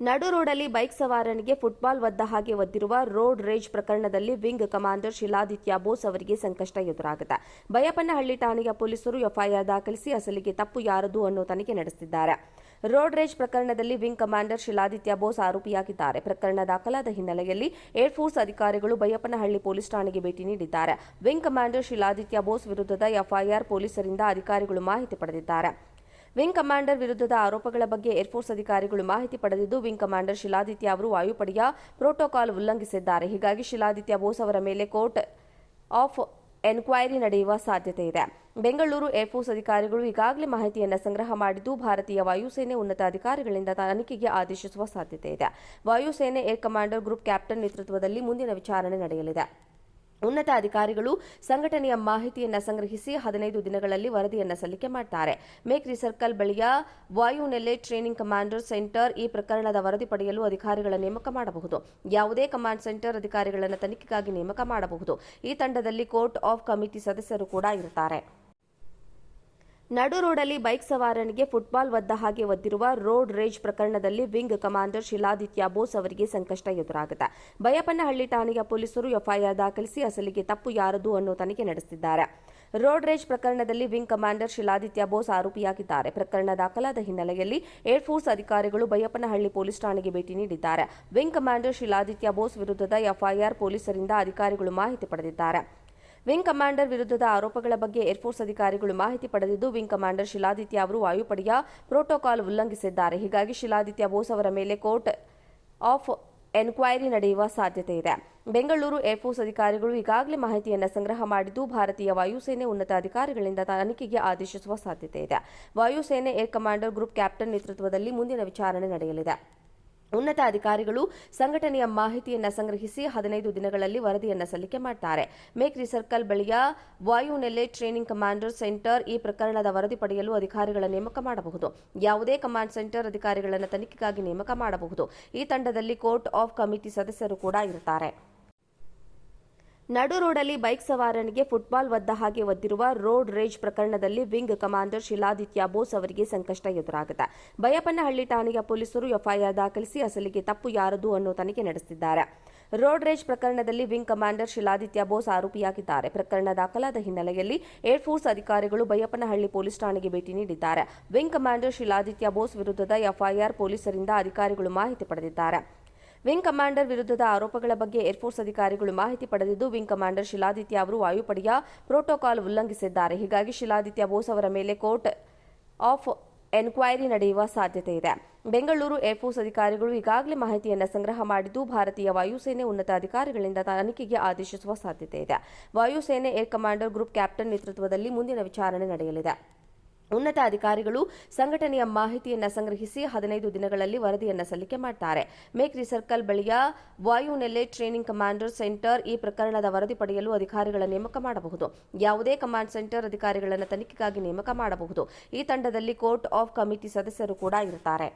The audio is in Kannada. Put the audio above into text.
ನಡು ರೋಡಲ್ಲಿ ಬೈಕ್ ಸವಾರನಿಗೆ ಫುಟ್ಬಾಲ್ ಒದ್ದ ಹಾಗೆ ಒದ್ದಿರುವ ರೋಡ್ ರೇಜ್ ಪ್ರಕರಣದಲ್ಲಿ ವಿಂಗ್ ಕಮಾಂಡರ್ ಶಿಲಾದಿತ್ಯ ಬೋಸ್ ಅವರಿಗೆ ಸಂಕಷ್ಟ ಎದುರಾಗಿದೆ. ಬೈಯಪ್ಪನಹಳ್ಳಿ ಠಾಣೆಯ ಪೊಲೀಸರು ಎಫ್ಐಆರ್ ದಾಖಲಿಸಿ ಅಸಲಿಗೆ ತಪ್ಪು ಯಾರದು ಅನ್ನೋ ತನಿಖೆ ನಡೆಸುತ್ತಿದ್ದಾರೆ. ರೋಡ್ ರೇಜ್ ಪ್ರಕರಣದಲ್ಲಿ ವಿಂಗ್ ಕಮಾಂಡರ್ ಶಿಲಾದಿತ್ಯ ಬೋಸ್ ಆರೋಪಿಯಾಗಿದ್ದಾರೆ. ಪ್ರಕರಣ ದಾಖಲಾದ ಹಿನ್ನೆಲೆಯಲ್ಲಿ ಏರ್ಫೋರ್ಸ್ ಅಧಿಕಾರಿಗಳು ಬೈಯಪ್ಪನಹಳ್ಳಿ ಪೊಲೀಸ್ ಠಾಣೆಗೆ ಭೇಟಿ ನೀಡಿದ್ದಾರೆ. ವಿಂಗ್ ಕಮಾಂಡರ್ ಶಿಲಾದಿತ್ಯ ಬೋಸ್ ವಿರುದ್ಧದ ಎಫ್ಐಆರ್ ಪೊಲೀಸರಿಂದ ಅಧಿಕಾರಿಗಳು ಮಾಹಿತಿ ಪಡೆದಿದ್ದಾರೆ. ವಿಂಗ್ ಕಮಾಂಡರ್ ವಿರುದ್ಧದ ಆರೋಪಗಳ ಬಗ್ಗೆ ಏರ್ಫೋರ್ಸ್ ಅಧಿಕಾರಿಗಳು ಮಾಹಿತಿ ಪಡೆದಿದ್ದು, ವಿಂಗ್ ಕಮಾಂಡರ್ ಶಿಲಾದಿತ್ಯ ಅವರು ವಾಯುಪಡೆಯ ಪ್ರೋಟೋಕಾಲ್ ಉಲ್ಲಂಘಿಸಿದ್ದಾರೆ. ಹೀಗಾಗಿ ಶಿಲಾದಿತ್ಯ ಬೋಸ್ ಅವರ ಮೇಲೆ ಕೋರ್ಟ್ ಆಫ್ ಎನ್ಕ್ವೈರಿ ನಡೆಯುವ ಸಾಧ್ಯತೆ ಇದೆ. ಬೆಂಗಳೂರು ಏರ್ಫೋರ್ಸ್ ಅಧಿಕಾರಿಗಳು ಈಗಾಗಲೇ ಮಾಹಿತಿಯನ್ನು ಸಂಗ್ರಹ ಮಾಡಿದ್ದು, ಭಾರತೀಯ ವಾಯುಸೇನೆ ಉನ್ನತ ಅಧಿಕಾರಿಗಳಿಂದ ತನಿಖೆಗೆ ಆದೇಶಿಸುವ ಸಾಧ್ಯತೆ ಇದೆ. ವಾಯುಸೇನೆ ಏರ್ ಕಮಾಂಡರ್ ಗ್ರೂಪ್ ಕ್ಯಾಪ್ಟನ್ ನೇತೃತ್ವದಲ್ಲಿ ಮುಂದಿನ ವಿಚಾರಣೆ ನಡೆಯಲಿದೆ. ಉನ್ನತ ಅಧಿಕಾರಿಗಳು ಸಂಘಟನೆಯ ಮಾಹಿತಿಯನ್ನು ಸಂಗ್ರಹಿಸಿ 15 ದಿನಗಳಲ್ಲಿ ವರದಿಯನ್ನು ಸಲ್ಲಿಕೆ ಮಾಡುತ್ತಾರೆ. ಮೇಕ್ರಿ ಸರ್ಕಲ್ ಬಳಿಯ ವಾಯುನೆಲೆ ಟ್ರೈನಿಂಗ್ ಕಮಾಂಡರ್ ಸೆಂಟರ್ ಈ ಪ್ರಕರಣದ ವರದಿ ಪಡೆಯಲು ಅಧಿಕಾರಿಗಳ ನೇಮಕ ಮಾಡಬಹುದು. ಯಾವುದೇ ಕಮಾಂಡ್ ಸೆಂಟರ್ ಅಧಿಕಾರಿಗಳನ್ನು ತನಿಖೆಗಾಗಿ ನೇಮಕ ಮಾಡಬಹುದು. ಈ ತಂಡದಲ್ಲಿ ಕೋರ್ಟ್ ಆಫ್ ಕಮಿಟಿ ಸದಸ್ಯರು ಕೂಡ ಇರುತ್ತಾರೆ. ನಡು ರೋಡಲ್ಲಿ ಬೈಕ್ ಸವಾರನಿಗೆ ಫುಟ್ಬಾಲ್ ಒದ್ದ ಹಾಗೆ ಒದ್ದಿರುವ ರೋಡ್ ರೇಜ್ ಪ್ರಕರಣದಲ್ಲಿ ವಿಂಗ್ ಕಮಾಂಡರ್ ಶಿಲಾದಿತ್ಯ ಬೋಸ್ ಅವರಿಗೆ ಸಂಕಷ್ಟ ಎದುರಾಗಿದೆ. ಬೈಯಪ್ಪನಹಳ್ಳಿ ಠಾಣೆಯ ಪೊಲೀಸರು ಎಫ್ಐಆರ್ ದಾಖಲಿಸಿ ಅಸಲಿಗೆ ತಪ್ಪು ಯಾರದು ಅನ್ನೋ ತನಿಖೆ ನಡೆಸುತ್ತಿದ್ದಾರೆ. ರೋಡ್ ರೇಜ್ ಪ್ರಕರಣದಲ್ಲಿ ವಿಂಗ್ ಕಮಾಂಡರ್ ಶಿಲಾದಿತ್ಯ ಬೋಸ್ ಆರೋಪಿಯಾಗಿದ್ದಾರೆ. ಪ್ರಕರಣ ದಾಖಲಾದ ಹಿನ್ನೆಲೆಯಲ್ಲಿ ಏರ್ಫೋರ್ಸ್ ಅಧಿಕಾರಿಗಳು ಬೈಯಪ್ಪನಹಳ್ಳಿ ಪೊಲೀಸ್ ಠಾಣೆಗೆ ಭೇಟಿ ನೀಡಿದ್ದಾರೆ. ವಿಂಗ್ ಕಮಾಂಡರ್ ಶಿಲಾದಿತ್ಯ ಬೋಸ್ ವಿರುದ್ಧದ ಎಫ್ಐಆರ್ ಪೊಲೀಸರಿಂದ ಅಧಿಕಾರಿಗಳು ಮಾಹಿತಿ ಪಡೆದಿದ್ದಾರೆ. ವಿಂಗ್ ಕಮಾಂಡರ್ ವಿರುದ್ಧದ ಆರೋಪಗಳ ಬಗ್ಗೆ ಏರ್ಫೋರ್ಸ್ ಅಧಿಕಾರಿಗಳು ಮಾಹಿತಿ ಪಡೆದಿದ್ದು, ವಿಂಗ್ ಕಮಾಂಡರ್ ಶಿಲಾದಿತ್ಯ ಅವರು ವಾಯುಪಡೆಯ ಪ್ರೋಟೋಕಾಲ್ ಉಲ್ಲಂಘಿಸಿದ್ದಾರೆ. ಹೀಗಾಗಿ ಶಿಲಾದಿತ್ಯ ಬೋಸ್ ಅವರ ಮೇಲೆ ಕೋರ್ಟ್ ಆಫ್ ಎನ್ಕ್ವೈರಿ ನಡೆಯುವ ಸಾಧ್ಯತೆ ಇದೆ. ಬೆಂಗಳೂರು ಏರ್ಫೋರ್ಸ್ ಅಧಿಕಾರಿಗಳು ಈಗಾಗಲೇ ಮಾಹಿತಿಯನ್ನು ಸಂಗ್ರಹ ಮಾಡಿದ್ದು, ಭಾರತೀಯ ವಾಯುಸೇನೆ ಉನ್ನತ ಅಧಿಕಾರಿಗಳಿಂದ ತನಿಖೆಗೆ ಆದೇಶಿಸುವ ಸಾಧ್ಯತೆ ಇದೆ. ವಾಯುಸೇನೆ ಏರ್ ಕಮಾಂಡರ್ ಗ್ರೂಪ್ ಕ್ಯಾಪ್ಟನ್ ನೇತೃತ್ವದಲ್ಲಿ ಮುಂದಿನ ವಿಚಾರಣೆ ನಡೆಯಲಿದೆ. ಉನ್ನತ ಅಧಿಕಾರಿಗಳು ಸಂಘಟನೆಯ ಮಾಹಿತಿಯನ್ನು ಸಂಗ್ರಹಿಸಿ 15 ದಿನಗಳಲ್ಲಿ ವರದಿಯನ್ನು ಸಲ್ಲಿಕೆ ಮಾಡುತ್ತಾರೆ. ಮೇಕ್ರಿ ಸರ್ಕಲ್ ಬಳಿಯ ವಾಯುನೆಲೆ ಟ್ರೈನಿಂಗ್ ಕಮಾಂಡರ್ ಸೆಂಟರ್ ಈ ಪ್ರಕರಣದ ವರದಿ ಪಡೆಯಲು ಅಧಿಕಾರಿಗಳ ನೇಮಕ ಮಾಡಬಹುದು. ಯಾವುದೇ ಕಮಾಂಡ್ ಸೆಂಟರ್ ಅಧಿಕಾರಿಗಳನ್ನು ತನಿಖೆಗಾಗಿ ನೇಮಕ ಮಾಡಬಹುದು. ಈ ತಂಡದಲ್ಲಿ ಕೋರ್ಟ್ ಆಫ್ ಕಮಿಟಿ ಸದಸ್ಯರು ಕೂಡ ಇರುತ್ತಾರೆ. ನಡು ರೋಡಲ್ಲಿ ಬೈಕ್ ಸವಾರನಿಗೆ ಫುಟ್ಬಾಲ್ ಒದ್ದ ಹಾಗೆ ಒದ್ದಿರುವ ರೋಡ್ ರೇಜ್ ಪ್ರಕರಣದಲ್ಲಿ ವಿಂಗ್ ಕಮಾಂಡರ್ ಶಿಲಾದಿತ್ಯ ಬೋಸ್ ಅವರಿಗೆ ಸಂಕಷ್ಟ ಎದುರಾಗಿದೆ. ಬೈಯಪ್ಪನಹಳ್ಳಿ ಠಾಣೆಯ ಪೊಲೀಸರು ಎಫ್ಐಆರ್ ದಾಖಲಿಸಿ ಅಸಲಿಗೆ ತಪ್ಪು ಯಾರದು ಅನ್ನೋ ತನಿಖೆ ನಡೆಸುತ್ತಿದ್ದಾರೆ. ರೋಡ್ ರೇಜ್ ಪ್ರಕರಣದಲ್ಲಿ ವಿಂಗ್ ಕಮಾಂಡರ್ ಶಿಲಾದಿತ್ಯ ಬೋಸ್ ಆರೋಪಿಯಾಗಿದ್ದಾರೆ. ಪ್ರಕರಣ ದಾಖಲಾದ ಹಿನ್ನೆಲೆಯಲ್ಲಿ ಏರ್ಫೋರ್ಸ್ ಅಧಿಕಾರಿಗಳು ಬೈಯಪ್ಪನಹಳ್ಳಿ ಪೊಲೀಸ್ ಠಾಣೆಗೆ ಭೇಟಿ ನೀಡಿದ್ದಾರೆ. ವಿಂಗ್ ಕಮಾಂಡರ್ ಶಿಲಾದಿತ್ಯ ಬೋಸ್ ವಿರುದ್ಧದ ಎಫ್ಐಆರ್ ಪೊಲೀಸರಿಂದ ಅಧಿಕಾರಿಗಳು ಮಾಹಿತಿ ಪಡೆದಿದ್ದಾರೆ. ವಿಂಗ್ ಕಮಾಂಡರ್ ವಿರುದ್ಧದ ಆರೋಪಗಳ ಬಗ್ಗೆ ಏರ್ಫೋರ್ಸ್ ಅಧಿಕಾರಿಗಳು ಮಾಹಿತಿ ಪಡೆದಿದ್ದು, ವಿಂಗ್ ಕಮಾಂಡರ್ ಶಿಲಾದಿತ್ಯ ಅವರು ವಾಯುಪಡೆಯ ಪ್ರೋಟೋಕಾಲ್ ಉಲ್ಲಂಘಿಸಿದ್ದಾರೆ. ಹೀಗಾಗಿ ಶಿಲಾದಿತ್ಯ ಬೋಸ್ ಅವರ ಮೇಲೆ ಕೋರ್ಟ್ ಆಫ್ ಎನ್ಕ್ವೈರಿ ನಡೆಯುವ ಸಾಧ್ಯತೆ ಇದೆ. ಬೆಂಗಳೂರು ಏರ್ಫೋರ್ಸ್ ಅಧಿಕಾರಿಗಳು ಈಗಾಗಲೇ ಮಾಹಿತಿಯನ್ನು ಸಂಗ್ರಹ ಮಾಡಿದ್ದು, ಭಾರತೀಯ ವಾಯುಸೇನೆ ಉನ್ನತ ಅಧಿಕಾರಿಗಳಿಂದ ತನಿಖೆಗೆ ಆದೇಶಿಸುವ ಸಾಧ್ಯತೆ ಇದೆ. ವಾಯುಸೇನೆ ಏರ್ ಕಮಾಂಡರ್ ಗ್ರೂಪ್ ಕ್ಯಾಪ್ಟನ್ ನೇತೃತ್ವದಲ್ಲಿ ಮುಂದಿನ ವಿಚಾರಣೆ ನಡೆಯಲಿದೆ. ಉನ್ನತ ಅಧಿಕಾರಿಗಳು ಸಂಘಟನೆಯ ಮಾಹಿತಿಯನ್ನು ಸಂಗ್ರಹಿಸಿ 15 ದಿನಗಳಲ್ಲಿ ವರದಿಯನ್ನು ಸಲ್ಲಿಕೆ ಮಾಡುತ್ತಾರೆ. ಮೇಕ್ರಿ ಸರ್ಕಲ್ ಬಳಿಯ ವಾಯುನೆಲೆ ಟ್ರೈನಿಂಗ್ ಕಮಾಂಡರ್ ಸೆಂಟರ್ ಈ ಪ್ರಕರಣದ ವರದಿ ಪಡೆಯಲು ಅಧಿಕಾರಿಗಳ ನೇಮಕ ಮಾಡಬಹುದು. ಯಾವುದೇ ಕಮಾಂಡ್ ಸೆಂಟರ್ ಅಧಿಕಾರಿಗಳನ್ನು ತನಿಖೆಗಾಗಿ ನೇಮಕ ಮಾಡಬಹುದು. ಈ ತಂಡದಲ್ಲಿ ಕೋರ್ಟ್ ಆಫ್ ಕಮಿಟಿ ಸದಸ್ಯರು ಕೂಡ ಇರುತ್ತಾರೆ.